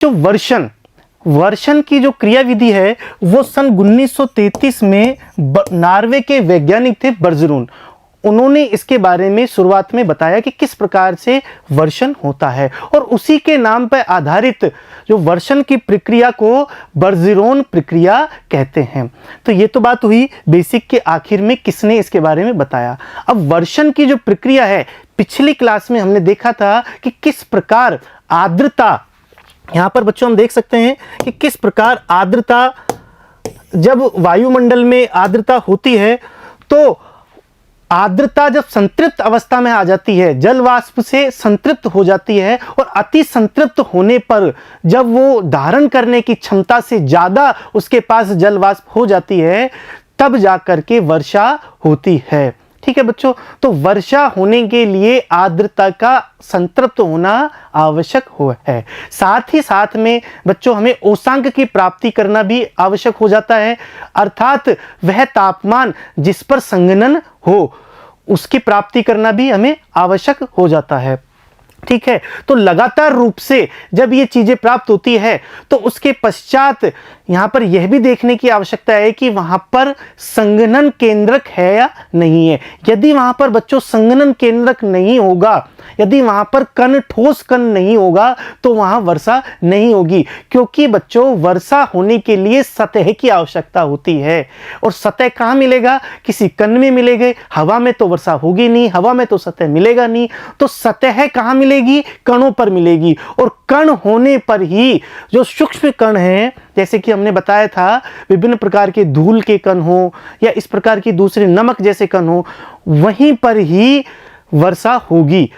जो वर्षण की जो क्रियाविधि है वो सन 1933 में नॉर्वे के वैज्ञानिक थे बर्जरून। उन्होंने इसके बारे में शुरुआत में बताया कि किस प्रकार से वर्षण होता है, और उसी के नाम पर आधारित जो वर्षण की प्रक्रिया को बर्जरून प्रक्रिया कहते हैं। तो ये तो बात हुई बेसिक के आखिर में किसने इसके बारे में बताया। अब वर्षण की जो प्रक्रिया है, पिछली क्लास में हमने देखा था कि किस प्रकार आर्द्रता, यहाँ पर बच्चों हम देख सकते हैं कि किस प्रकार आर्द्रता, जब वायुमंडल में आर्द्रता होती है तो आर्द्रता जब संतृप्त अवस्था में आ जाती है, जल वाष्प से संतृप्त हो जाती है, और अति संतृप्त होने पर जब वो धारण करने की क्षमता से ज़्यादा उसके पास जल वाष्प हो जाती है, तब जाकर के वर्षा होती है। ठीक है बच्चों, तो वर्षा होने के लिए आर्द्रता का संतृप्त होना आवश्यक है। साथ ही साथ में बच्चों हमें ओसांक की प्राप्ति करना भी आवश्यक हो जाता है, अर्थात वह तापमान जिस पर संघनन हो उसकी प्राप्ति करना भी हमें आवश्यक हो जाता है। ठीक है, तो लगातार रूप से जब ये चीजें प्राप्त होती है तो उसके पश्चात यहां पर यह भी देखने की आवश्यकता है कि वहां पर संघनन केंद्रक है या नहीं है। यदि वहां पर बच्चों संघनन केंद्रक नहीं होगा, यदि वहां पर कण, ठोस कण नहीं होगा, तो वहां वर्षा नहीं होगी, क्योंकि बच्चों वर्षा होने के लिए सतह की आवश्यकता होती है। और सतह कहां मिलेगा? किसी कण में मिलेगा। हवा में तो वर्षा होगी नहीं, हवा में तो सतह मिलेगा नहीं, तो सतह कहां मिलेगी? कणों पर मिलेगी। और कण होने पर ही जो सूक्ष्म कण हैं, जैसे कि हमने बताया था विभिन्न प्रकार के धूल के कण हो या इस प्रकार की दूसरे नमक जैसे कण हो, वहीं पर ही वर्षा होगी।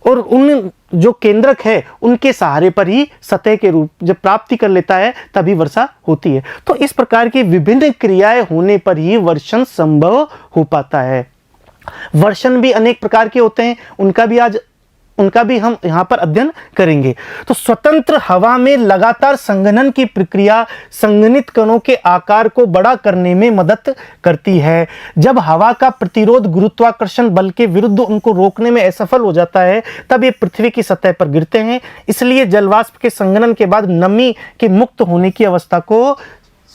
और उन जो केंद्रक है उनके सहारे पर ही सतह के रूप जब प्राप्ति कर लेता है तभी वर्षा होती है। तो इस प्रकार की विभिन्न क्रियाएं होने पर ही वर्षण संभव हो पाता है। वर्षण भी अनेक प्रकार के होते हैं, उनका भी हम यहां पर अध्ययन करेंगे। तो स्वतंत्र हवा में लगातार संघनन की प्रक्रिया संघनित कणों के आकार को बड़ा करने में मदद करती है। जब हवा का प्रतिरोध गुरुत्वाकर्षण बल के विरुद्ध उनको रोकने में असफल हो जाता है, तब ये पृथ्वी की सतह पर गिरते हैं। इसलिए जलवाष्प के संघनन के बाद नमी के मुक्त होने की अवस्था को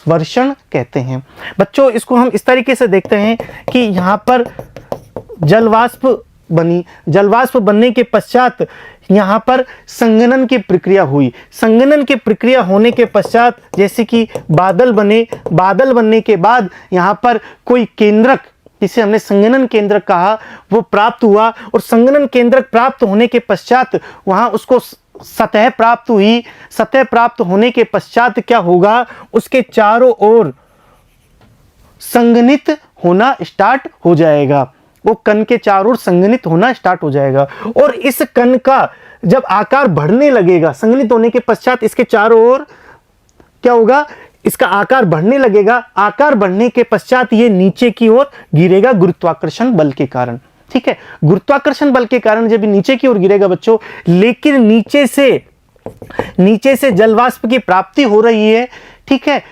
वर्षण कहते हैं। बच्चों इसको हम इस तरीके से देखते हैं कि यहां पर जलवाष्प बनने के पश्चात यहाँ पर संघनन की प्रक्रिया हुई। संघनन की प्रक्रिया होने के पश्चात जैसे कि बादल बनने के बाद यहाँ पर कोई केंद्रक, जिसे हमने संघनन केंद्रक कहा, वो प्राप्त हुआ। और संघनन केंद्रक प्राप्त होने के पश्चात वहाँ उसको सतह प्राप्त हुई। सतह प्राप्त होने के पश्चात क्या होगा? उसके चारों ओर संघनित होना स्टार्ट हो जाएगा। वो कण के चारों ओर संघनित होना स्टार्ट हो जाएगा। और इस कण का जब आकार बढ़ने लगेगा, संघनित होने के पश्चात इसके चारों ओर क्या होगा? इसका आकार बढ़ने लगेगा। आकार बढ़ने के पश्चात ये नीचे की ओर गिरेगा गुरुत्वाकर्षण बल के कारण। ठीक है, गुरुत्वाकर्षण बल के कारण जब नीचे की ओर गिरेगा बच्चों, लेकिन नीचे से जलवाष्प की प्राप्ति हो रही है। ठीक है,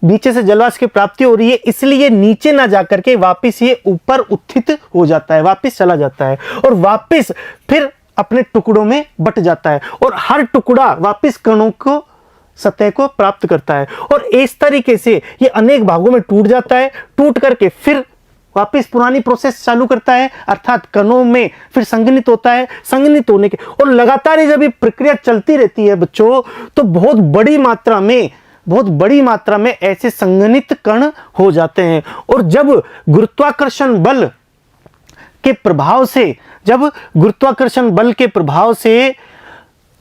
नीचे से जलवाष्प की प्राप्ति हो रही है, इसलिए नीचे ना जाकर के वापस ये ऊपर उत्थित हो जाता है, वापस चला जाता है और वापस फिर अपने टुकड़ों में बट जाता है। और हर टुकड़ा वापस कणों को, सतह को प्राप्त करता है। और इस तरीके से ये अनेक भागों में टूट जाता है। टूट करके फिर वापस पुरानी प्रोसेस चालू करता है, अर्थात कणों में फिर संघनित होता है। संघनित होने के और लगातार जब ये प्रक्रिया चलती रहती है बच्चों, तो बहुत बड़ी मात्रा में ऐसे संघनित कण हो जाते हैं। और जब गुरुत्वाकर्षण बल के प्रभाव से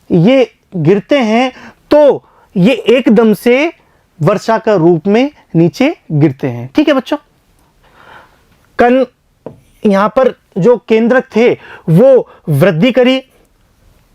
ये गिरते हैं, तो ये एकदम से वर्षा का रूप में नीचे गिरते हैं। ठीक है बच्चों, कण यहां पर जो केंद्रक थे वो वृद्धि करी,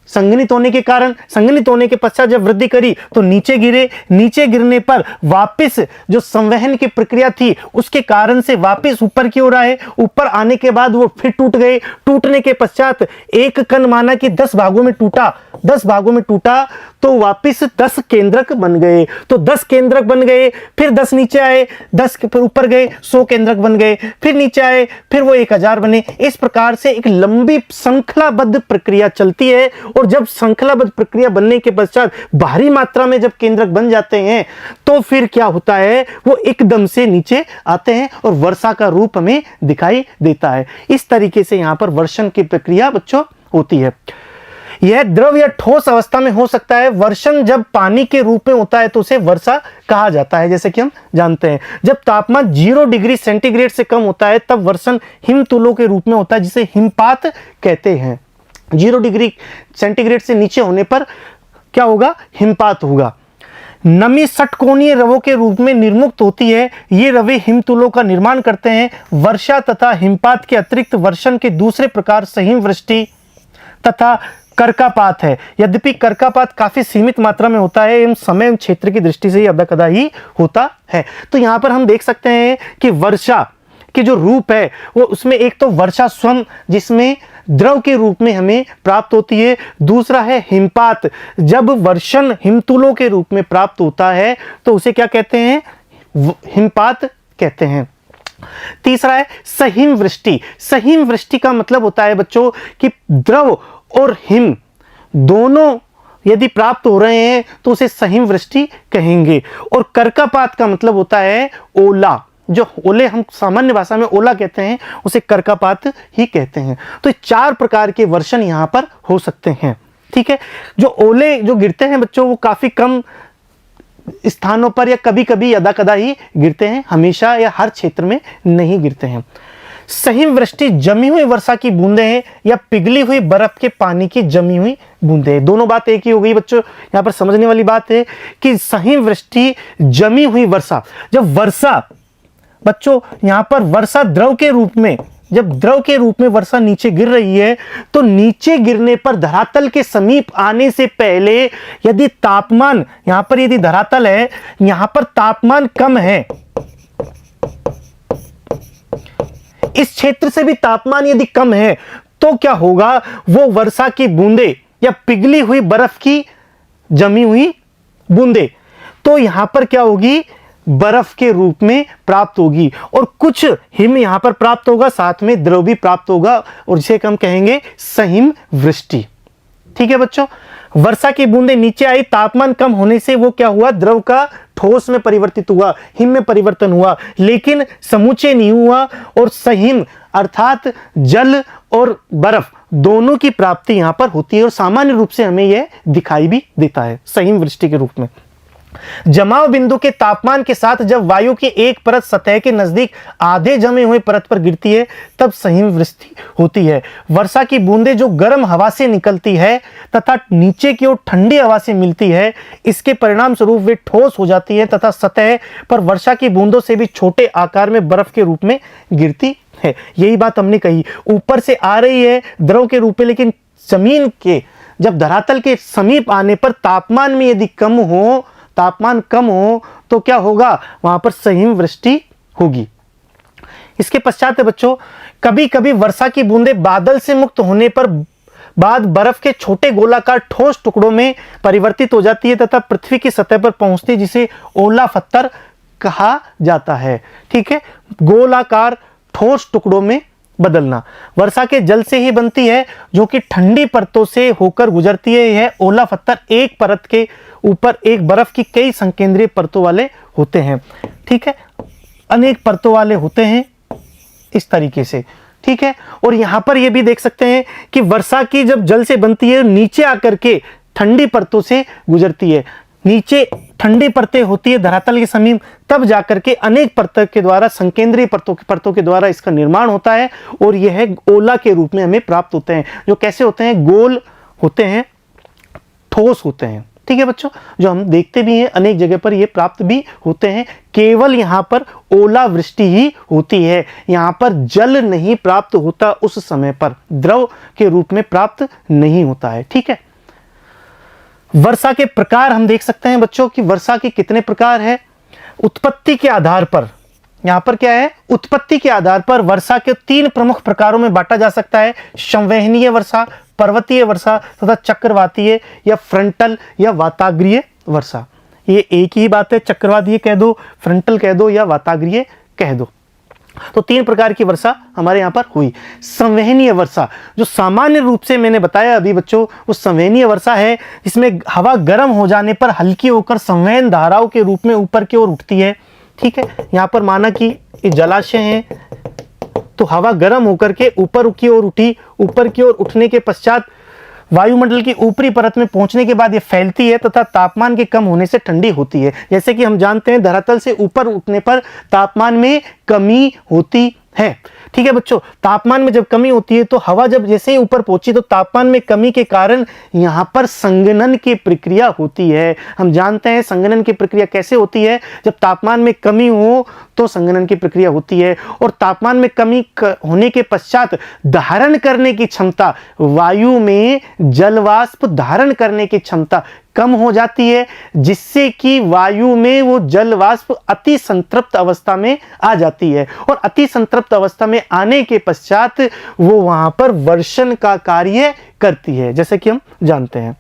संघनित होने के कारण, संघनित होने के पश्चात जब वृद्धि करी तो नीचे गिरे। नीचे गिरने पर वापस जो संवहन की प्रक्रिया थी उसके कारण से वापस ऊपर की ओर आए। ऊपर आने के बाद वो फिर टूट गए। टूटने के पश्चात एक कण माना कि 10 भागों में टूटा तो वापस 10 केंद्रक बन गए। तो 10 केंद्रक बन गए, फिर 10 नीचे आए, 10 फिर ऊपर गए, 100 केंद्रक बन गए, फिर नीचे आए, फिर वो 1000 बने। इस प्रकार से एक लंबी श्रृंखलाबद्ध प्रक्रिया चलती है और जब श्रृंखलाबद्ध प्रक्रिया बनने के पश्चात भारी मात्रा में जब केंद्रक बन जाते हैं तो फिर क्या होता है, वो एकदम से नीचे आते हैं और वर्षा का रूप हमें दिखाई देता है। इस तरीके से यहां पर वर्षण की प्रक्रिया बच्चों होती है। यह द्रव या ठोस अवस्था में हो सकता है। वर्षण जब पानी के रूप में होता है तो उसे वर्षा कहा जाता है, जैसे कि हम जानते हैं। जब तापमान 0 डिग्री सेंटीग्रेड से कम होता है तब वर्षण हिमतुलों के रूप में होता है, जिसे हिमपात कहते हैं। 0 डिग्री सेंटीग्रेड से नीचे होने पर क्या होगा, हिमपात होगा। नमी षटकोणीय रवों के रूप में निर्मुक्त होती है। ये रवे हिमतुलों का निर्माण करते हैं। वर्षा तथा हिमपात के अतिरिक्त वर्षण के दूसरे प्रकार सहिम वृष्टि तथा कर्कापात है। यद्यपि कर्कापात काफी सीमित मात्रा में होता है एवं समय एवं क्षेत्र की दृष्टि से अदा कदा ही होता है। तो यहां पर हम देख सकते हैं कि वर्षा के जो रूप है वो उसमें एक तो वर्षा स्वयं जिसमें द्रव के रूप में हमें प्राप्त होती है, दूसरा है हिमपात। जब वर्षण हिमतुलों के रूप में प्राप्त होता है तो उसे क्या कहते हैं, हिमपात कहते हैं। तीसरा है सहिम वृष्टि। सहिम वृष्टि का मतलब होता है बच्चों कि द्रव और हिम दोनों यदि प्राप्त हो रहे हैं तो उसे सहिम वृष्टि कहेंगे। और कर्कापात का मतलब होता है ओला। जो ओले हम सामान्य भाषा में ओला कहते हैं उसे कर्कापात ही कहते हैं। तो 4 प्रकार के वर्षण यहां पर हो सकते हैं। ठीक है, जो ओले जो गिरते हैं बच्चों वो काफी कम स्थानों पर या कभी कभी यदा कदा ही गिरते हैं, हमेशा या हर क्षेत्र में नहीं गिरते हैं। सहिम वृष्टि जमी हुई वर्षा की बूंदें हैं या पिघली हुई बर्फ के पानी की जमी हुई बूंदें हैं। दोनों बात एक ही हो गई बच्चों। यहां पर समझने वाली बात है कि सहिम वृष्टि जमी हुई वर्षा, जब वर्षा बच्चों यहां पर वर्षा द्रव के रूप में, जब द्रव के रूप में वर्षा नीचे गिर रही है तो नीचे गिरने पर धरातल के समीप आने से पहले यदि तापमान, यहां पर यदि धरातल है, यहां पर तापमान कम है, इस क्षेत्र से भी तापमान यदि कम है तो क्या होगा, वो वर्षा की बूंदे या पिघली हुई बर्फ की जमी हुई बूंदे तो यहां पर क्या होगी, बर्फ के रूप में प्राप्त होगी। और कुछ हिम यहां पर प्राप्त होगा, साथ में द्रव भी प्राप्त होगा और जिसे हम कहेंगे सहिम वृष्टि। ठीक है बच्चों, वर्षा की बूंदें नीचे आई, तापमान कम होने से वो क्या हुआ, द्रव का ठोस में परिवर्तित हुआ, हिम में परिवर्तन हुआ, लेकिन समुचे नहीं हुआ। और सहिम अर्थात जल और बर्फ दोनों की प्राप्ति यहां पर होती है और सामान्य रूप से हमें यह दिखाई भी देता है सहिम वृष्टि के रूप में। जमाव बिंदु के तापमान के साथ जब वायु की एक परत सतह के नजदीक आधे जमे हुए परत पर गिरती है तब सहिम वृष्टि होती है। वर्षा की बूंदें जो गर्म हवा से निकलती है तथा नीचे की ओर ठंडी हवा से मिलती है, इसके परिणाम स्वरूप वे ठोस हो जाती है तथा सतह पर वर्षा की बूंदों से भी छोटे आकार में बर्फ के रूप में गिरती है। यही बात हमने कही, ऊपर से आ रही है द्रव के रूप में, लेकिन जमीन के जब धरातल के समीप आने पर तापमान में यदि तापमान कम हो तो क्या होगा, वहां पर सहिम वृष्टि होगी। इसके पश्चात है बच्चों, कभी कभी वर्षा की बूंदें बादल से मुक्त होने पर बाद बर्फ के छोटे गोलाकार ठोस टुकड़ों में परिवर्तित हो जाती है तथा पृथ्वी की सतह पर पहुंचती है, जिसे ओला पत्थर कहा जाता है। ठीक है, गोलाकार ठोस टुकड़ों में बदलना वर्षा के जल से ही बनती है जो कि ठंडी परतों से होकर गुजरती है। यह ओला पत्थर एक परत के ऊपर एक बर्फ की कई संकेंद्रीय परतों वाले होते हैं। ठीक है, अनेक परतों वाले होते हैं इस तरीके से। ठीक है, और यहां पर यह भी देख सकते हैं कि वर्षा की जब जल से बनती है नीचे आकर के ठंडी परतों से गुजरती है। नीचे ठंडी परतें होती है धरातल के समीप, तब जाकर के अनेक परतों के द्वारा, संकेंद्रीय परतों के द्वारा इसका निर्माण होता है और यह ओला के रूप में हमें प्राप्त होते हैं, जो कैसे होते हैं, गोल होते हैं, ठोस होते हैं। ठीक है बच्चों, जो हम देखते भी हैं अनेक जगह पर ये प्राप्त भी होते हैं। केवल यहां पर ओला वृष्टि ही होती है, यहां पर जल नहीं प्राप्त होता, उस समय पर द्रव के रूप में प्राप्त नहीं होता है। ठीक है, वर्षा के प्रकार हम देख सकते हैं बच्चों कि वर्षा के कितने प्रकार है। उत्पत्ति के आधार पर, यहां पर क्या है, उत्पत्ति के आधार पर वर्षा के 3 प्रमुख प्रकारों में बांटा जा सकता है। संवहनीय वर्षा, पर्वतीय वर्षा तथा चक्रवातीय या फ्रंटल या वाताग्रीय वर्षा। ये एक ही बात है, चक्रवातीय कह दो, फ्रंटल कह दो या वाताग्रीय कह दो। तो 3 प्रकार की वर्षा हमारे यहाँ पर हुई। संवहनीय वर्षा, जो सामान्य रूप से मैंने बताया अभी बच्चों, वो संवहनीय वर्षा है जिसमें हवा गर्म हो जाने पर हल्की होकर संवहन धाराओं के रूप में ऊपर की ओर उठती है। ठीक है, यहाँ पर माना कि ये जलाशय है, तो हवा गर्म होकर के ऊपर की ओर उठी, ऊपर की ओर उठने के पश्चात वायुमंडल की ऊपरी परत में पहुंचने के बाद ये फैलती है तथा तापमान के कम होने से ठंडी होती है। जैसे कि हम जानते हैं धरातल से ऊपर उठने पर तापमान में कमी होती है। ठीक है बच्चों, तापमान में जब कमी होती है तो हवा जब जैसे ही ऊपर पहुंची तो तापमान में कमी के कारण यहां पर संघनन की प्रक्रिया होती है। हम जानते हैं संघनन की प्रक्रिया कैसे होती है, जब तापमान में कमी हो तो संघनन की प्रक्रिया होती है। और तापमान में कमी होने के पश्चात धारण करने की क्षमता, वायु में जलवाष्प धारण करने की क्षमता कम हो जाती है, जिससे कि वायु में वो जलवाष्प अति संतृप्त अवस्था में आ जाती है। और अति संतृप्त अवस्था में आने के पश्चात वो वहां पर वर्षण का कार्य करती है, जैसे कि हम जानते हैं।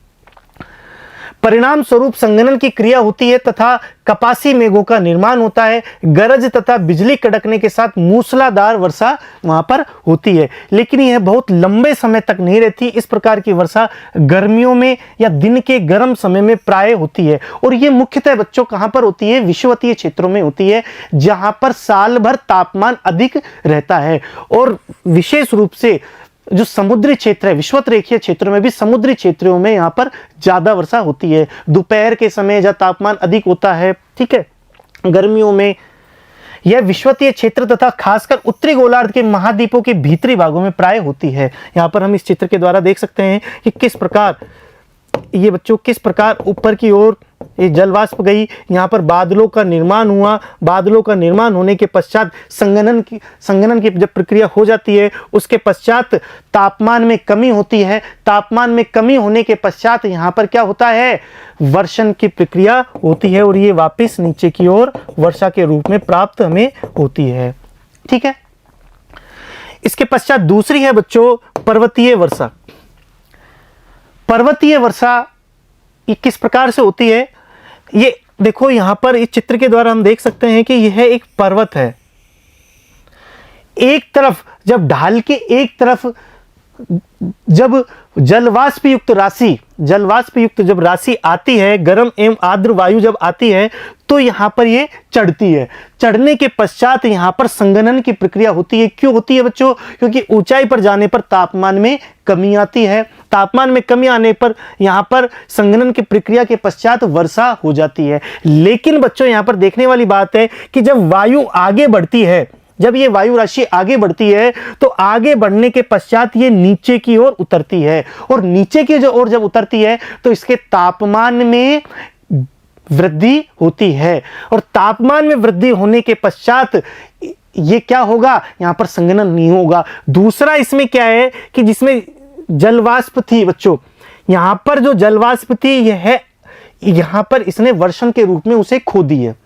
परिणाम स्वरूप संघनन की क्रिया होती है तथा कपासी मेघों का निर्माण होता है। गरज तथा बिजली कड़कने के साथ मूसलाधार वर्षा वहां पर होती है, लेकिन यह बहुत लंबे समय तक नहीं रहती। इस प्रकार की वर्षा गर्मियों में या दिन के गर्म समय में प्राय होती है। और यह मुख्यतः बच्चों कहां पर होती है, विषुवतीय क्षेत्रों में होती है, जहां पर साल भर तापमान अधिक रहता है। और विशेष रूप से जो समुद्री क्षेत्र है, विषुवत रेखीय क्षेत्रों में भी समुद्री क्षेत्रों में यहां पर ज्यादा वर्षा होती है। दोपहर के समय जब तापमान अधिक होता है, ठीक है, गर्मियों में यह विषुवतीय क्षेत्र तथा खासकर उत्तरी गोलार्ध के महाद्वीपों के भीतरी भागों में प्राय होती है। यहां पर हम इस चित्र के द्वारा देख सकते हैं कि किस प्रकार ये बच्चों किस प्रकार ऊपर की ओर ये जलवाष्प गई, यहाँ पर बादलों का निर्माण हुआ। बादलों का निर्माण होने के पश्चात संघनन की जब प्रक्रिया हो जाती है, उसके पश्चात तापमान में कमी होती है। तापमान में कमी होने के पश्चात यहाँ पर क्या होता है, वर्षण की प्रक्रिया होती है और ये वापस नीचे की ओर वर्षा के रूप में प्राप्त हमें होती है। ठीक है, इसके पश्चात दूसरी है बच्चों पर्वतीय वर्षा। पर्वतीय वर्षा ये किस प्रकार से होती है, ये देखो यहां पर इस चित्र के द्वारा हम देख सकते हैं कि यह एक पर्वत है। एक तरफ जब ढाल के एक तरफ जब जलवाष्प युक्त जब राशि आती है, गर्म एवं आर्द्र वायु जब आती है तो यहां पर ये चढ़ती है। चढ़ने के पश्चात यहां पर संघनन की प्रक्रिया होती है। क्यों होती है बच्चों, क्योंकि ऊंचाई पर जाने पर तापमान में कमी आती है। तापमान में कमी आने पर यहां पर संघनन की प्रक्रिया के पश्चात वर्षा हो जाती है। लेकिन बच्चों यहां पर देखने वाली बात है कि जब वायु आगे बढ़ती है, जब ये वायु राशि आगे बढ़ती है तो आगे बढ़ने के पश्चात ये नीचे की ओर उतरती है। और नीचे की ओर जब उतरती है तो इसके तापमान में वृद्धि होती है। और तापमान में वृद्धि होने के पश्चात ये क्या होगा, यहां पर संघनन नहीं होगा। दूसरा इसमें क्या है कि जिसमें जलवाष्प थी बच्चों, यहां पर जो जलवाष्प थी यह यहां पर इसने वर्षण के रूप में उसे खो दी है।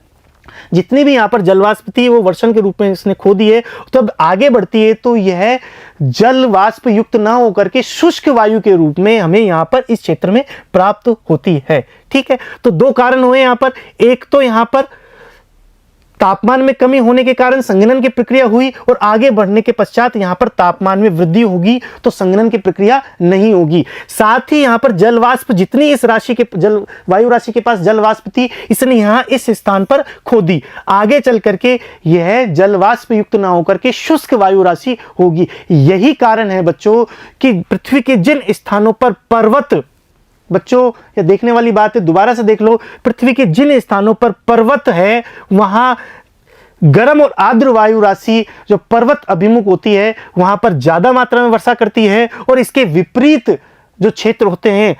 जितनी भी यहां पर जलवाष्प थी वो वर्षण के रूप में इसने खो दी है। तो अब आगे बढ़ती है तो यह जलवाष्प युक्त ना होकर के शुष्क वायु के रूप में हमें यहां पर इस क्षेत्र में प्राप्त होती है। ठीक है, तो दो कारण हुए यहां पर। एक तो यहां पर तापमान में कमी होने के कारण संघनन की प्रक्रिया हुई और आगे बढ़ने के पश्चात यहां पर तापमान में वृद्धि होगी तो संघनन की प्रक्रिया नहीं होगी। साथ ही यहां पर जलवाष्प जितनी इस राशि के वायु राशि के पास जलवाष्प थी, इसने यहां इस स्थान पर खो दी। आगे चल करके यह जलवाष्प युक्त ना होकर के शुष्क वायु राशि होगी। यही कारण है बच्चों कि पृथ्वी के जिन स्थानों पर पर्वत, बच्चों ये देखने वाली बात है, दोबारा से देख लो, पृथ्वी के जिन स्थानों पर पर्वत है वहां गर्म और आर्द्र वायु राशि जो पर्वत अभिमुख होती है वहां पर ज्यादा मात्रा में वर्षा करती है। और इसके विपरीत जो क्षेत्र होते हैं,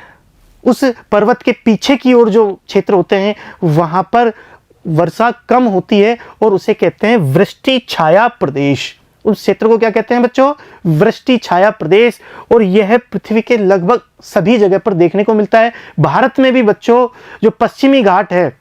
उस पर्वत के पीछे की ओर जो क्षेत्र होते हैं वहां पर वर्षा कम होती है और उसे कहते हैं वृष्टि छाया प्रदेश। उस क्षेत्र को क्या कहते हैं बच्चों, वृष्टि छाया प्रदेश। और यह पृथ्वी के लगभग सभी जगह पर देखने को मिलता है। भारत में भी बच्चों जो पश्चिमी घाट है,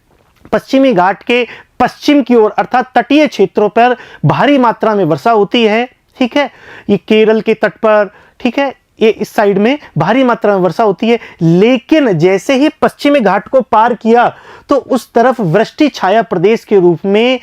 पश्चिमी घाट के पश्चिम की ओर अर्थात तटीय क्षेत्रों पर भारी मात्रा में वर्षा होती है। ठीक है, ये केरल के तट पर, ठीक है, ये इस साइड में भारी मात्रा में वर्षा होती है। लेकिन जैसे ही पश्चिमी घाट को पार किया तो उस तरफ वृष्टि छाया प्रदेश के रूप में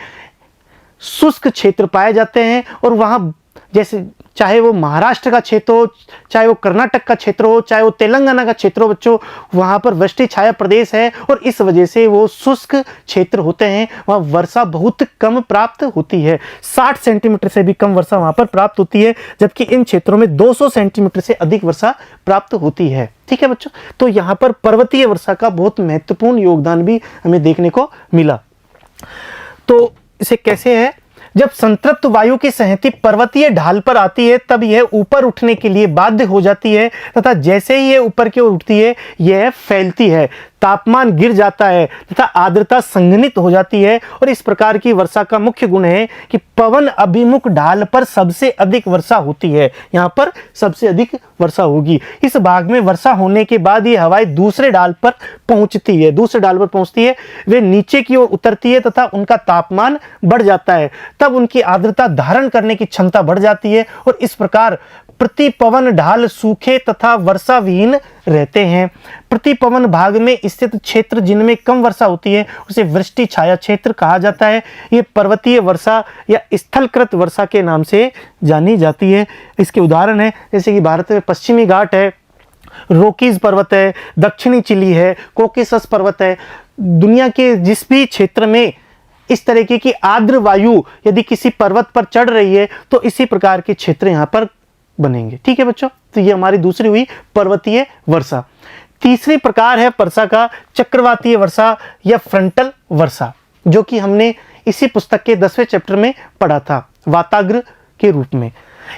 शुष्क क्षेत्र पाए जाते हैं और वहाँ जैसे चाहे वो महाराष्ट्र का क्षेत्र हो, चाहे वो कर्नाटक का क्षेत्र हो, चाहे वो तेलंगाना का क्षेत्र हो बच्चों, वहाँ पर वृष्टि छाया प्रदेश है और इस वजह से वो शुष्क क्षेत्र होते हैं, वहाँ वर्षा बहुत कम प्राप्त होती है। 60 सेंटीमीटर से भी कम वर्षा वहाँ पर प्राप्त होती है, जबकि इन क्षेत्रों में 200 सेंटीमीटर से अधिक वर्षा प्राप्त होती है। ठीक है बच्चों, तो यहाँ पर पर्वतीय वर्षा का बहुत महत्वपूर्ण योगदान भी हमें देखने को मिला। तो इसे कैसे है, जब संतृप्त वायु की सहती पर्वतीय ढाल पर आती है तब यह ऊपर उठने के लिए बाध्य हो जाती है तथा जैसे ही यह ऊपर की ओर उठती है यह फैलती है, तापमान गिर जाता है तथा आर्द्रता संघनित हो जाती है। और इस प्रकार की वर्षा का मुख्य गुण है कि पवन अभिमुख ढाल पर सबसे अधिक वर्षा होती है, यहाँ पर सबसे अधिक वर्षा होगी। इस भाग में वर्षा होने के बाद ये हवाएं दूसरे ढाल पर पहुंचती है, दूसरे ढाल पर पहुंचती है, वे नीचे की ओर उतरती है तथा उनका तापमान बढ़ जाता है, तब उनकी आर्द्रता धारण करने की क्षमता बढ़ जाती है और इस प्रकार प्रति पवन ढाल सूखे तथा वर्षा विहीन रहते हैं। प्रति पवन भाग में स्थित क्षेत्र जिनमें कम वर्षा होती है उसे वृष्टि छाया क्षेत्र कहा जाता है। ये पर्वतीय वर्षा या स्थलकृत वर्षा के नाम से जानी जाती है। इसके उदाहरण है जैसे कि भारत में पश्चिमी घाट है, रोकीज पर्वत है, दक्षिणी चिली है, कोकेसस पर्वत है। दुनिया के जिस भी क्षेत्र में इस तरीके की आर्द्र वायु यदि किसी पर्वत पर चढ़ रही है तो इसी प्रकार के क्षेत्र यहाँ पर बनेंगे। ठीक है बच्चों, तो ये हमारी दूसरी हुई पर्वतीय वर्षा। तीसरी प्रकार है वर्षा का चक्रवातीय वर्षा या फ्रंटल वर्षा, जो कि हमने इसी पुस्तक के 10वें चैप्टर में पढ़ा था वाताग्र के रूप में।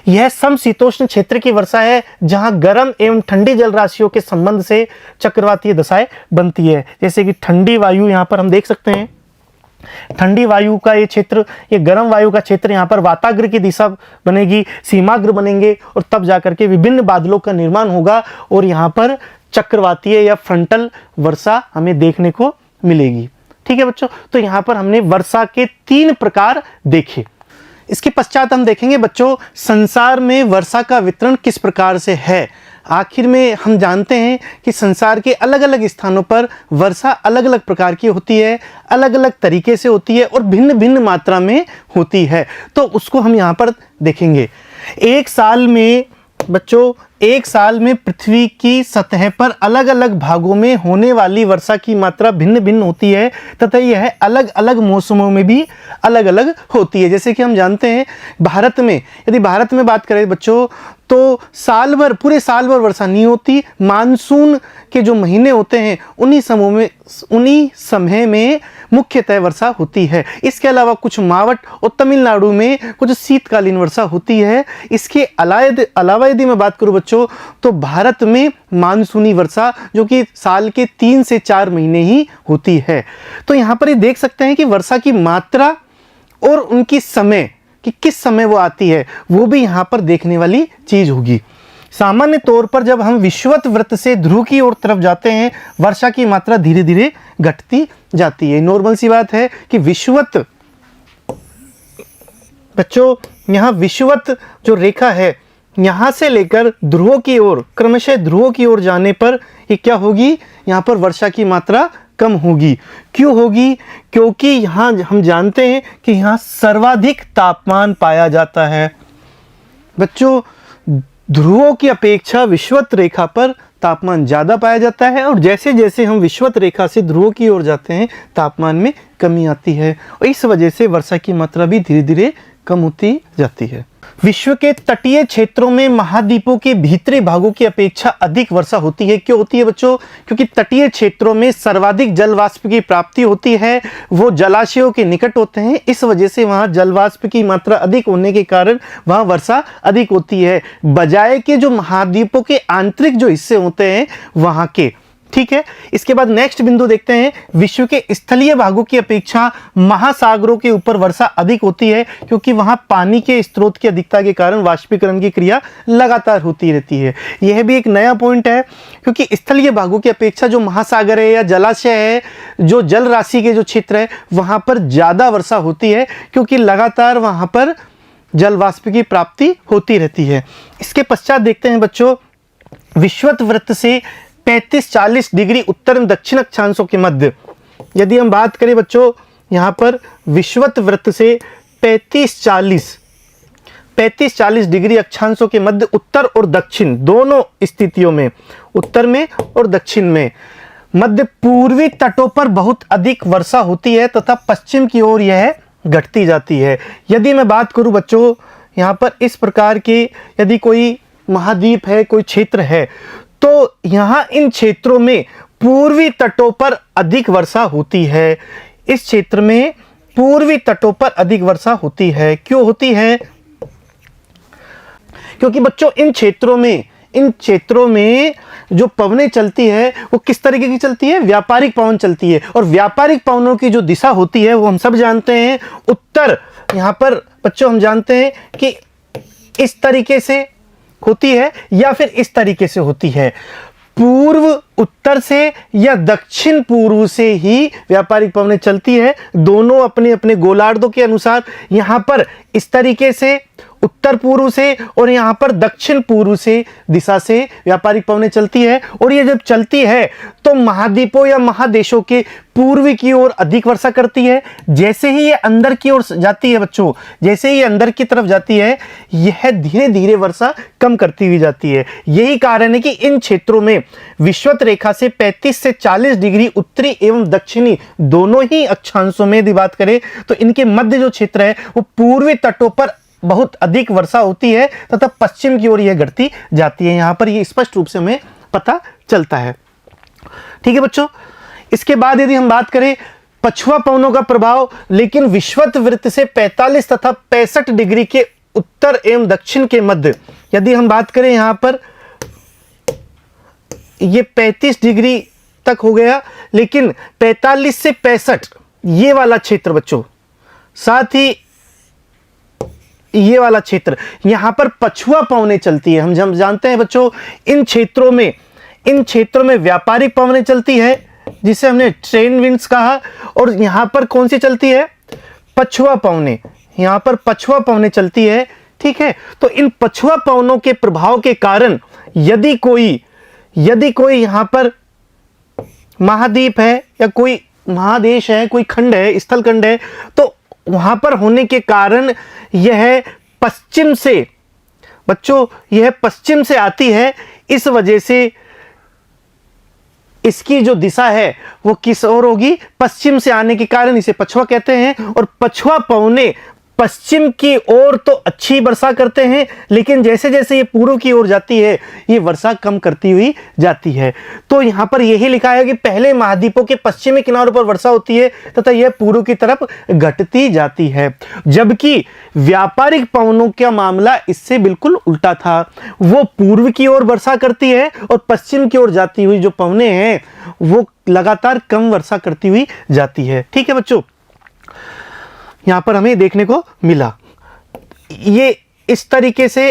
यह समशीतोष्ण क्षेत्र की वर्षा है जहां गर्म एवं ठंडी जल राशियों के संबंध से चक्रवातीय दशाएं बनती है। जैसे कि ठंडी वायु यहाँ पर हम देख सकते हैं, ठंडी वायु का ये क्षेत्र, ये गर्म वायु का क्षेत्र यहाँ पर वाताग्र की दिशा बनेगी, सीमाग्र बनेंगे और तब जाकर के विभिन्न बादलों का निर्माण होगा और यहाँ पर चक्रवातीय या फ्रंटल वर्षा हमें देखने को मिलेगी। ठीक है बच्चों, तो यहाँ पर हमने वर्षा के 3 प्रकार देखे। इसके पश्चात हम देखेंगे बच्चों संसार में वर्षा का वितरण किस प्रकार से है। आखिर में हम जानते हैं कि संसार के अलग अलग स्थानों पर वर्षा अलग अलग प्रकार की होती है, अलग अलग तरीके से होती है और भिन्न भिन्न मात्रा में होती है, तो उसको हम यहाँ पर देखेंगे। एक साल में बच्चों, एक साल में पृथ्वी की सतह पर अलग अलग भागों में होने वाली वर्षा की मात्रा भिन्न भिन्न होती है तथा यह अलग अलग मौसमों में भी अलग अलग होती है। जैसे कि हम जानते हैं भारत में, यदि भारत में बात करें बच्चों तो साल भर, पूरे साल भर वर्षा नहीं होती। मानसून के जो महीने होते हैं उन्हीं समय में मुख्यतः वर्षा होती है। इसके अलावा कुछ मावट और तमिलनाडु में कुछ शीतकालीन वर्षा होती है। इसके अलावा यदि मैं बात करूं बच्चों तो भारत में मानसूनी वर्षा जो कि साल के 3 से 4 महीने ही होती है। तो यहाँ पर ये देख सकते हैं कि वर्षा की मात्रा और उनकी समय कि किस समय वो आती है वो भी यहाँ पर देखने वाली चीज होगी। सामान्य तौर पर जब हम विषुवत वृत्त से ध्रुव की ओर तरफ जाते हैं वर्षा की मात्रा धीरे धीरे घटती जाती है। नॉर्मल सी बात है कि विषुवत बच्चों, यहाँ विषुवत जो रेखा है यहाँ से लेकर ध्रुवों की ओर, क्रमशः ध्रुवों की ओर जाने पर ये क्या होगी, यहाँ पर वर्षा की मात्रा कम होगी। क्यों होगी? क्योंकि यहाँ हम जानते हैं कि यहाँ सर्वाधिक तापमान पाया जाता है। बच्चों, ध्रुवों की अपेक्षा विषुवत रेखा पर तापमान ज़्यादा पाया जाता है और जैसे जैसे हम विषुवत रेखा से ध्रुवों की ओर जाते हैं तापमान में कमी आती है और इस वजह से वर्षा की मात्रा भी धीरे धीरे कम होती जाती है। विश्व के तटीय क्षेत्रों में महाद्वीपों के भीतरी भागों की अपेक्षा अधिक वर्षा होती है। क्यों होती है बच्चों? क्योंकि तटीय क्षेत्रों में सर्वाधिक जल वाष्प की प्राप्ति होती है, वो जलाशयों के निकट होते हैं, इस वजह से वहाँ जल वाष्प की मात्रा अधिक होने के कारण वहाँ वर्षा अधिक होती है बजाय के जो महाद्वीपों के आंतरिक जो हिस्से होते हैं वहाँ के। ठीक है, इसके बाद नेक्स्ट बिंदु देखते हैं। विश्व के स्थलीय भागों की अपेक्षा महासागरों के ऊपर वर्षा अधिक होती है क्योंकि वहां पानी के स्रोत की अधिकता के कारण वाष्पीकरण की क्रिया लगातार होती रहती है। यह भी एक नया पॉइंट है क्योंकि स्थलीय भागों की अपेक्षा जो महासागर है या जलाशय है, जो जल राशि के जो क्षेत्र है वहां पर ज्यादा वर्षा होती है क्योंकि लगातार वहां पर जल वाष्प की प्राप्ति होती रहती है। इसके पश्चात देखते हैं बच्चों, विषुवत वृत्त से 35-40 डिग्री उत्तर एवं दक्षिण अक्षांशों के मध्य, यदि हम बात करें बच्चों यहाँ पर विषुवत वृत्त से 35-40 डिग्री अक्षांशों के मध्य उत्तर और दक्षिण दोनों स्थितियों में, उत्तर में और दक्षिण में, मध्य पूर्वी तटों पर बहुत अधिक वर्षा होती है तथा पश्चिम की ओर यह घटती जाती है। यदि मैं बात करूं बच्चों, यहाँ पर इस प्रकार के यदि कोई महाद्वीप है, कोई क्षेत्र है, तो यहाँ इन क्षेत्रों में पूर्वी तटों पर अधिक वर्षा होती है। इस क्षेत्र में पूर्वी तटों पर अधिक वर्षा होती है। क्यों होती है? क्योंकि बच्चों इन क्षेत्रों में जो पवनें चलती है वो किस तरीके की चलती है? व्यापारिक पवन चलती है। और व्यापारिक पवनों की जो दिशा होती है वो हम सब जानते हैं, उत्तर। यहाँ पर बच्चों हम जानते हैं कि इस तरीके से होती है या फिर इस तरीके से होती है। पूर्व उत्तर से या दक्षिण पूर्व से ही व्यापारिक पवनें चलती है, दोनों अपने अपने गोलार्धों के अनुसार। यहाँ पर इस तरीके से उत्तर पूर्व से और यहाँ पर दक्षिण पूर्व से दिशा से व्यापारिक पवनें चलती है। और ये जब चलती है तो महाद्वीपों या महादेशों के पूर्वी की ओर अधिक वर्षा करती है। जैसे ही ये अंदर की ओर जाती है बच्चों, जैसे ही अंदर की तरफ जाती है, यह धीरे धीरे वर्षा कम करती हुई जाती है। यही कारण है कि इन क्षेत्रों में विषुवत रेखा से 35 से 40 डिग्री उत्तरी एवं दक्षिणी दोनों ही अक्षांशों में यदि बात करें तो इनके मध्य जो क्षेत्र है वो पूर्वी तटों पर बहुत अधिक वर्षा होती है तथा पश्चिम की ओर यह घटती जाती है। यहां पर यह स्पष्ट रूप से हमें पता चलता है। ठीक है बच्चों, इसके बाद यदि हम बात करें पछुआ पवनों का प्रभाव, लेकिन विषुवत वृत्त से 45 तथा 65 डिग्री के उत्तर एवं दक्षिण के मध्य, यदि हम बात करें यहां पर ये 35 डिग्री तक हो गया, लेकिन 45 से 65 ये वाला क्षेत्र बच्चों, साथ ही ये वाला क्षेत्र, यहां पर पछुआ पवनें चलती है। हम जानते हैं बच्चों इन क्षेत्रों में व्यापारिक पवनें चलती है जिसे हमने ट्रेन विंड्स कहा, और यहां पर कौन सी चलती है? पछुआ पवनें। यहां पर पछुआ पवनें चलती है। ठीक है, तो इन पछुआ पवनों के प्रभाव के कारण यदि कोई यहां पर महाद्वीप है या कोई महादेश है, कोई खंड है, स्थल खंड है, तो वहां पर होने के कारण यह पश्चिम से बच्चों, यह पश्चिम से आती है। इस वजह से इसकी जो दिशा है वो किस ओर होगी? पश्चिम से आने के कारण इसे पछुआ कहते हैं। और पछुआ पवनें पश्चिम की ओर तो अच्छी वर्षा करते हैं, लेकिन जैसे जैसे ये पूर्व की ओर जाती है ये वर्षा कम करती हुई जाती है। तो यहां पर यही लिखा है कि पहले महाद्वीपों के पश्चिमी किनारों पर वर्षा होती है तथा यह पूर्व की तरफ घटती जाती है। जबकि व्यापारिक पवनों का मामला इससे बिल्कुल उल्टा था, वो पूर्व की ओर वर्षा करती है और पश्चिम की ओर जाती हुई जो पवनें हैं वो लगातार कम वर्षा करती हुई जाती है। ठीक है बच्चों, यहां पर हमें देखने को मिला ये इस तरीके से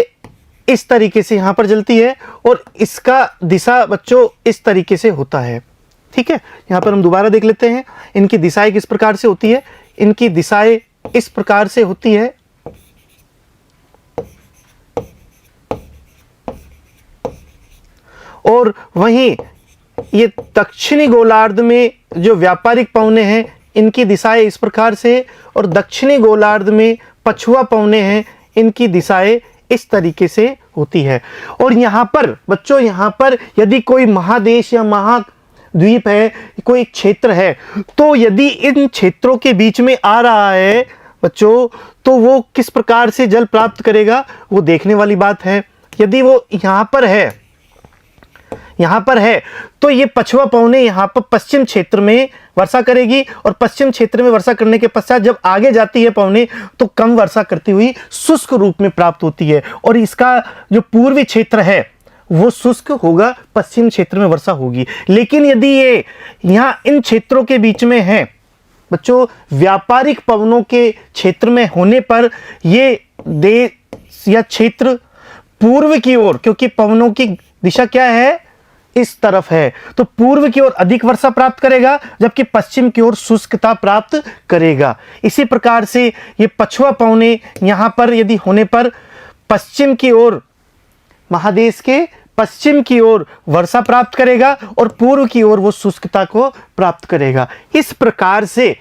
यहां पर चलती है और इसका दिशा बच्चों इस तरीके से होता है। ठीक है, यहां पर हम दोबारा देख लेते हैं इनकी दिशाएं किस प्रकार से होती है। इनकी दिशाएं इस प्रकार से होती है। और वहीं ये दक्षिणी गोलार्ध में जो व्यापारिक पवनें हैं इनकी दिशाएं इस प्रकार से, और दक्षिणी गोलार्ध में पछुआ पवनें हैं इनकी दिशाएं इस तरीके से होती है। और यहाँ पर बच्चों, यहाँ पर यदि कोई महादेश या महाद्वीप है, कोई क्षेत्र है, तो यदि इन क्षेत्रों के बीच में आ रहा है बच्चों, तो वो किस प्रकार से जल प्राप्त करेगा वो देखने वाली बात है। यदि वो यहाँ पर है तो ये पछुआ पवनें यहाँ पर पश्चिम क्षेत्र में वर्षा करेगी, और पश्चिम क्षेत्र में वर्षा करने के पश्चात जब आगे जाती है पवनें तो कम वर्षा करती हुई शुष्क रूप में प्राप्त होती है, और इसका जो पूर्वी क्षेत्र है वो शुष्क होगा, पश्चिम क्षेत्र में वर्षा होगी। लेकिन यदि ये यहाँ इन क्षेत्रों के बीच में है बच्चों, व्यापारिक पवनों के क्षेत्र में होने पर ये देश या क्षेत्र पूर्व की ओर, क्योंकि पवनों की दिशा क्या है? इस तरफ है, तो पूर्व की ओर अधिक वर्षा प्राप्त करेगा, जबकि पश्चिम की ओर शुष्कता प्राप्त करेगा। इसी प्रकार से ये पछुआ पवनें यहां पर यदि होने पर पश्चिम की ओर, महादेश के पश्चिम की ओर वर्षा प्राप्त करेगा और पूर्व की ओर वो शुष्कता को प्राप्त करेगा। इस प्रकार से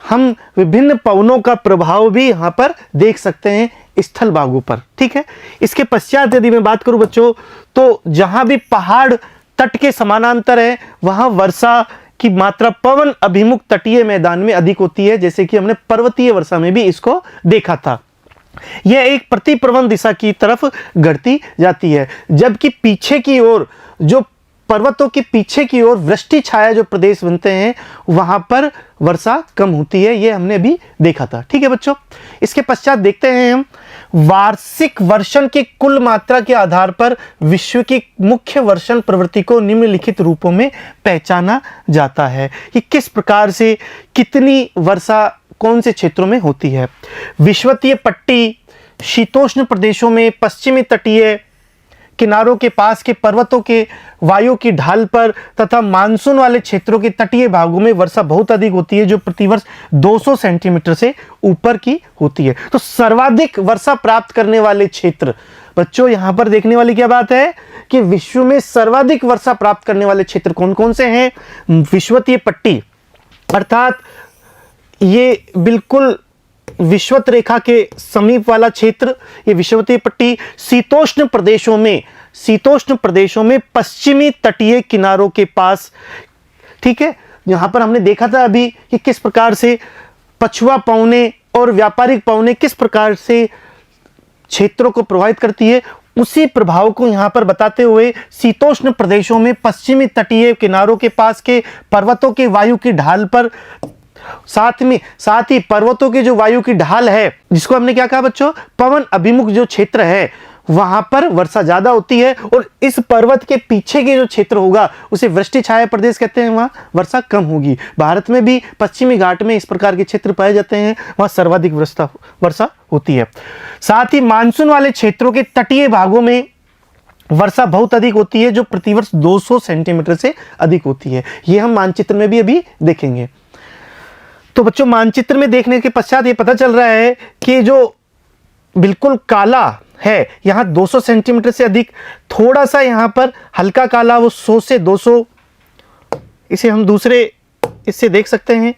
हम विभिन्न पवनों का प्रभाव भी यहाँ पर देख सकते हैं स्थल भागों पर। ठीक है, इसके पश्चात यदि मैं बात करूं बच्चों, तो जहां भी पहाड़ तट के समानांतर है वहां वर्षा की मात्रा पवन अभिमुख तटीय मैदान में अधिक होती है, जैसे कि हमने पर्वतीय वर्षा में भी इसको देखा था। यह एक प्रतिप्रवण दिशा की तरफ घटती जाती है, जबकि पीछे की ओर जो पर्वतों के पीछे की ओर वृष्टि छाया जो प्रदेश बनते हैं वहां पर वर्षा कम होती है, यह हमने अभी देखा था। ठीक है बच्चों, इसके पश्चात देखते हैं हम वार्षिक वर्षण की कुल मात्रा के आधार पर विश्व की मुख्य वर्षण प्रवृत्ति को निम्नलिखित रूपों में पहचाना जाता है कि किस प्रकार से कितनी वर्षा कौन से क्षेत्रों में होती है। विषुवतीय पट्टी शीतोष्ण प्रदेशों में, पश्चिमी तटीय किनारों के पास के पर्वतों के वायु की ढाल पर तथा मानसून वाले क्षेत्रों के तटीय भागों में वर्षा बहुत अधिक होती है, जो प्रतिवर्ष 200 सेंटीमीटर से ऊपर की होती है। तो सर्वाधिक वर्षा प्राप्त करने वाले क्षेत्र बच्चों, यहां पर देखने वाली क्या बात है कि विश्व में सर्वाधिक वर्षा प्राप्त करने वाले क्षेत्र कौन कौन से हैं। विषुवतीय पट्टी अर्थात ये बिल्कुल विषुवत रेखा के समीप वाला क्षेत्र, ये विषुवतीय पट्टी। शीतोष्ण प्रदेशों में पश्चिमी तटीय किनारों के पास, ठीक है, यहां पर हमने देखा था अभी कि किस प्रकार से पछुआ पवने और व्यापारिक पवने किस प्रकार से क्षेत्रों को प्रभावित करती है, उसी प्रभाव को यहां पर बताते हुए शीतोष्ण प्रदेशों में पश्चिमी तटीय किनारों के पास के पर्वतों के वायु की ढाल पर, साथ ही पर्वतों की जो वायु की ढाल है, जिसको हमने क्या कहा बच्चों, पवन अभिमुख जो क्षेत्र है, वहां पर वर्षा ज्यादा होती है, और इस पर्वत के पीछे के जो क्षेत्र होगा उसे वृष्टि छाया प्रदेश कहते हैं, वहां वर्षा कम होगी। भारत में भी पश्चिमी घाट में इस प्रकार के क्षेत्र पाए जाते हैं, वहां सर्वाधिक वर्षा होती है। साथ ही मानसून वाले क्षेत्रों के तटीय भागों में वर्षा बहुत अधिक होती है, जो प्रतिवर्ष 200 सेंटीमीटर से अधिक होती है। यह हम मानचित्र में भी अभी देखेंगे। तो बच्चों, मानचित्र में देखने के पश्चात ये पता चल रहा है कि जो बिल्कुल काला है यहां 200 सेंटीमीटर से अधिक, थोड़ा सा यहां पर हल्का काला वो 100 से 200, इसे हम दूसरे इससे देख सकते हैं,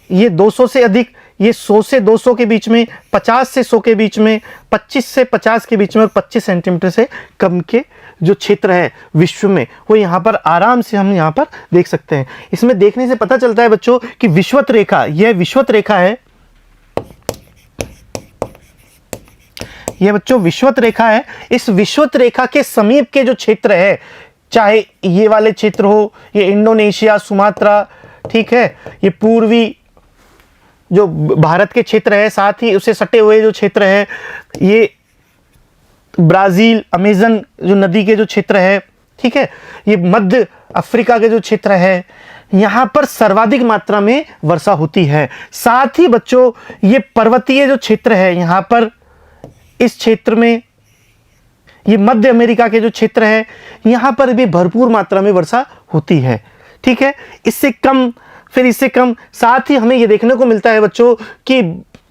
ये 200 से अधिक, ये 100 से 200 के बीच में, 50 से 100 के बीच में, 25 से 50 के बीच में, और 25 सेंटीमीटर से कम के जो क्षेत्र है विश्व में, वो यहाँ पर आराम से हम यहाँ पर देख सकते हैं। इसमें देखने से पता चलता है बच्चों कि विषुवत रेखा, यह विषुवत रेखा है, यह बच्चों विषुवत रेखा है। इस विषुवत रेखा के समीप के जो क्षेत्र है, चाहे ये वाले क्षेत्र हो, ये इंडोनेशिया, सुमात्रा, ठीक है, ये पूर्वी जो भारत के क्षेत्र है, साथ ही उससे सटे हुए जो क्षेत्र है, ये ब्राजील, अमेजन जो नदी के जो क्षेत्र है, ठीक है, ये मध्य अफ्रीका के जो क्षेत्र है, यहां पर सर्वाधिक मात्रा में वर्षा होती है। साथ ही बच्चों, ये पर्वतीय जो क्षेत्र है, यहां पर इस क्षेत्र में, ये मध्य अमेरिका के जो क्षेत्र है, यहां पर भी भरपूर मात्रा में वर्षा होती है। ठीक है, इससे कम, फिर इससे कम। साथ ही हमें यह देखने को मिलता है बच्चों कि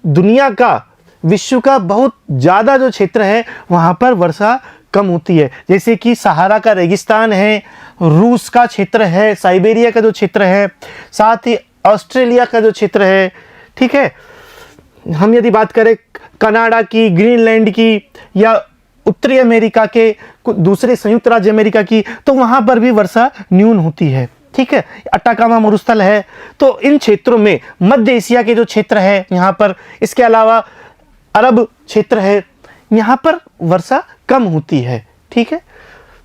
दुनिया का, विश्व का बहुत ज्यादा जो क्षेत्र है वहां पर वर्षा कम होती है, जैसे कि सहारा का रेगिस्तान है, रूस का क्षेत्र है, साइबेरिया का जो क्षेत्र है, साथ ही ऑस्ट्रेलिया का जो क्षेत्र है। ठीक है, हम यदि बात करें कनाडा की, ग्रीनलैंड की, या उत्तरी अमेरिका के दूसरे संयुक्त राज्य अमेरिका की, तो वहां पर भी वर्षा न्यून होती है। ठीक है, अटाकामा मरुस्थल है। तो इन क्षेत्रों में, मध्य एशिया के जो क्षेत्र है यहाँ पर, इसके अलावा अरब क्षेत्र है, यहाँ पर वर्षा कम होती है। ठीक है,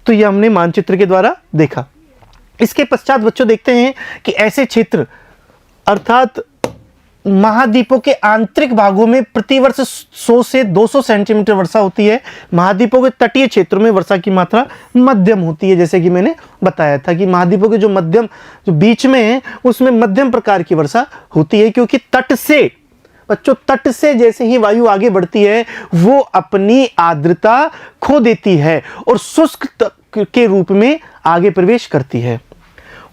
तो ये हमने मानचित्र के द्वारा देखा। इसके पश्चात बच्चों देखते हैं कि ऐसे क्षेत्र अर्थात महाद्वीपों के आंतरिक भागों में प्रतिवर्ष 100 से 200 सेंटीमीटर वर्षा होती है। महाद्वीपों के तटीय क्षेत्रों में वर्षा की मात्रा मध्यम होती है, जैसे कि मैंने बताया था कि महाद्वीपों के जो मध्यम, जो बीच में है, उसमें मध्यम प्रकार की वर्षा होती है, क्योंकि तट से बच्चों, तट से जैसे ही वायु आगे बढ़ती है वो अपनी आर्द्रता खो देती है और शुष्क के रूप में आगे प्रवेश करती है।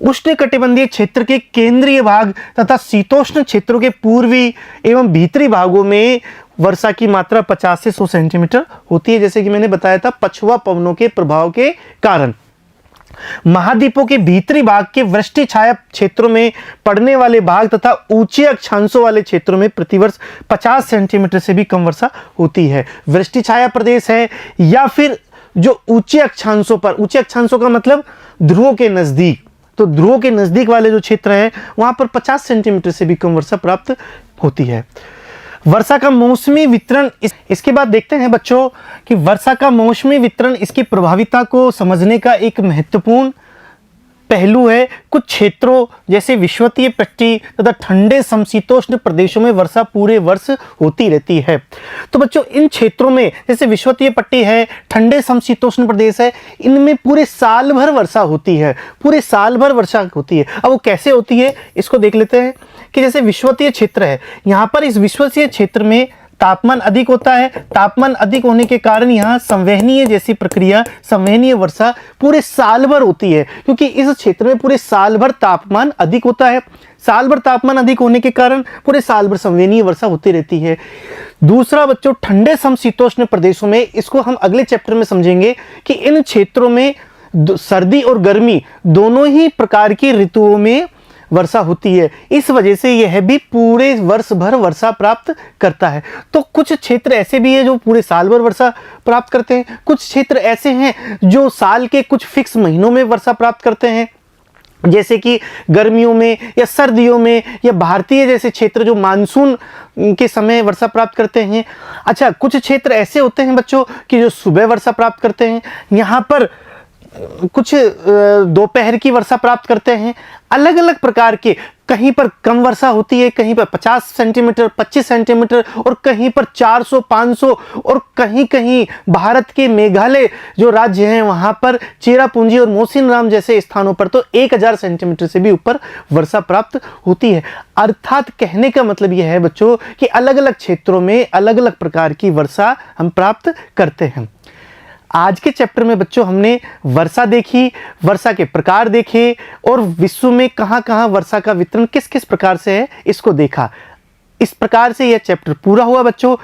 उष्णकटिबंधीय क्षेत्र के केंद्रीय भाग तथा शीतोष्ण क्षेत्रों के पूर्वी एवं भीतरी भागों में वर्षा की मात्रा 50 से 100 सेंटीमीटर होती है, जैसे कि मैंने बताया था, पछुआ पवनों के प्रभाव के कारण। महाद्वीपों के भीतरी भाग के वृष्टि छाया क्षेत्रों में पड़ने वाले भाग तथा ऊंचे अक्षांशों वाले क्षेत्रों में प्रतिवर्ष 50 सेंटीमीटर से भी कम वर्षा होती है। वृष्टि छाया प्रदेश है या फिर जो ऊंचे अक्षांशों पर, ऊंचे अक्षांशों का मतलब ध्रुवों के नजदीक, तो ध्रुवों के नजदीक वाले जो क्षेत्र है वहां पर 50 सेंटीमीटर से भी कम वर्षा प्राप्त होती है। वर्षा का मौसमी वितरण, इसके बाद देखते हैं बच्चों कि वर्षा का मौसमी वितरण इसकी प्रभाविता को समझने का एक महत्वपूर्ण पहलू है। कुछ क्षेत्रों जैसे विषुवतीय पट्टी तथा ठंडे समशीतोष्ण प्रदेशों में वर्षा पूरे वर्ष होती रहती है। तो बच्चों इन क्षेत्रों में जैसे विषुवतीय पट्टी है, ठंडे समशीतोष्ण प्रदेश है, इनमें पूरे साल भर वर्षा होती है, पूरे साल भर वर्षा होती है। अब वो कैसे होती है इसको देख लेते हैं कि जैसे विषुवतीय क्षेत्र है, यहाँ पर इस विषुवतीय क्षेत्र में तापमान अधिक होता है। तापमान अधिक होने के कारण यहाँ संवहनीय जैसी प्रक्रिया, संवहनीय वर्षा पूरे साल भर होती है, क्योंकि इस क्षेत्र में पूरे साल भर तापमान अधिक होता है। साल भर तापमान अधिक होने के कारण पूरे साल भर संवहनीय वर्षा होती रहती है। दूसरा बच्चों, ठंडे समशीतोष्ण प्रदेशों में, इसको हम अगले चैप्टर में समझेंगे कि इन क्षेत्रों में सर्दी और गर्मी दोनों ही प्रकार की ऋतुओं में वर्षा होती है। इस वजह से यह भी पूरे वर्ष भर वर्षा प्राप्त करता है। तो कुछ क्षेत्र ऐसे भी है जो पूरे साल भर वर्षा प्राप्त करते हैं, कुछ क्षेत्र ऐसे हैं जो साल के कुछ फिक्स महीनों में वर्षा प्राप्त करते हैं, जैसे कि गर्मियों में या सर्दियों में, या भारतीय जैसे क्षेत्र जो मानसून के समय वर्षा प्राप्त करते हैं। अच्छा, कुछ क्षेत्र ऐसे होते हैं बच्चों कि जो सुबह वर्षा प्राप्त करते हैं, यहाँ पर कुछ दोपहर की वर्षा प्राप्त करते हैं। अलग अलग प्रकार के, कहीं पर कम वर्षा होती है, कहीं पर 50 सेंटीमीटर, 25 सेंटीमीटर, और कहीं पर 400, 500, और कहीं कहीं भारत के मेघालय जो राज्य हैं वहां पर चेरापूंजी और मौसिनराम जैसे स्थानों पर तो 1000 सेंटीमीटर से भी ऊपर वर्षा प्राप्त होती है। अर्थात कहने का मतलब यह है बच्चों कि अलग अलग क्षेत्रों में अलग अलग प्रकार की वर्षा हम प्राप्त करते हैं। आज के चैप्टर में बच्चों हमने वर्षा देखी, वर्षा के प्रकार देखे, और विश्व में कहां कहां वर्षा का वितरण किस किस प्रकार से है इसको देखा। इस प्रकार से यह चैप्टर पूरा हुआ बच्चों।